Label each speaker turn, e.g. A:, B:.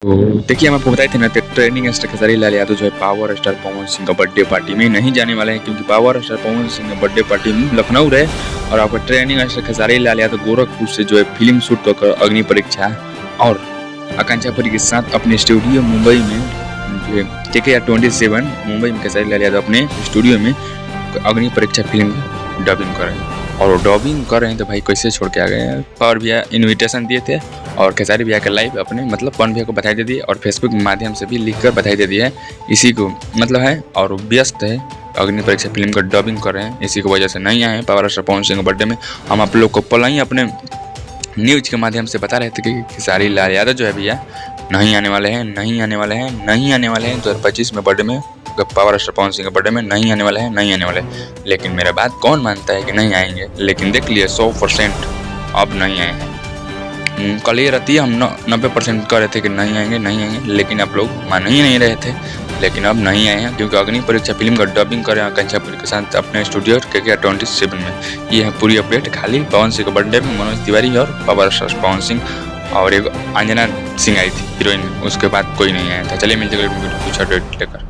A: तो देखिए, हम आपको बताए थे ना ट्रेंडिंग स्टार खेसारी लाल यादव जो है पावर स्टार पवन सिंह का बर्थडे पार्टी में नहीं जाने वाले हैं, क्योंकि पावर स्टार पवन सिंह का बर्थडे पार्टी में लखनऊ रहे और आपका ट्रेंडिंग स्टार खेसारी लाल यादव गोरखपुर से जो है फिल्म शूट कर अग्नि परीक्षा और आकांक्षा पुरी के साथ अपने स्टूडियो मुंबई में जो है KKR27 मुंबई में खेसारी लाल यादव अपने स्टूडियो में अग्नि परीक्षा फिल्म की डबिंग कर रहे हैं। और डबिंग कर रहे हैं तो भाई कैसे छोड़ के आ गए हैं। पावर भैया इन्विटेशन दिए थे और खेसारी भैया के लाइव अपने मतलब पवन भैया को बधाई दे दी और फेसबुक के माध्यम से भी लिखकर बधाई दे दी है। इसी को मतलब है और व्यस्त है, अग्नि परीक्षा फिल्म का डबिंग कर रहे हैं, इसी की वजह से नहीं आए हैं पावर स्टार पवन सिंह के बर्थडे में। हम आप लोग को पल ही अपने न्यूज के माध्यम से बता रहे थे कि खेसारी लाल यादव जो है भैया नहीं आने वाले हैं 2025 में बर्थडे में, पावर स्टार पवन सिंह के बर्थडे में नहीं आने वाले हैं। लेकिन मेरा बात कौन मानता है कि नहीं आएंगे, लेकिन देख लिए 100% अब नहीं आए हैं। कल ये रहती है हम 90% कह रहे थे कि नहीं आएंगे, लेकिन आप लोग मान ही नहीं रहे थे। लेकिन अब नहीं आए हैं क्योंकि अग्नि परीक्षा फिल्म का डबिंग करें आकांक्षा पुरी के साथ अपने स्टूडियो KKR27 में। ये है पूरी अपडेट। खाली पवन सिंह के बर्थडे में मनोज तिवारी और पावर स्टार पवन सिंह और एक अंजना सिंह आई थी हीरोइन, उसके बाद कोई नहीं आया था। चलिए मिलते कुछ अपडेट लेकर।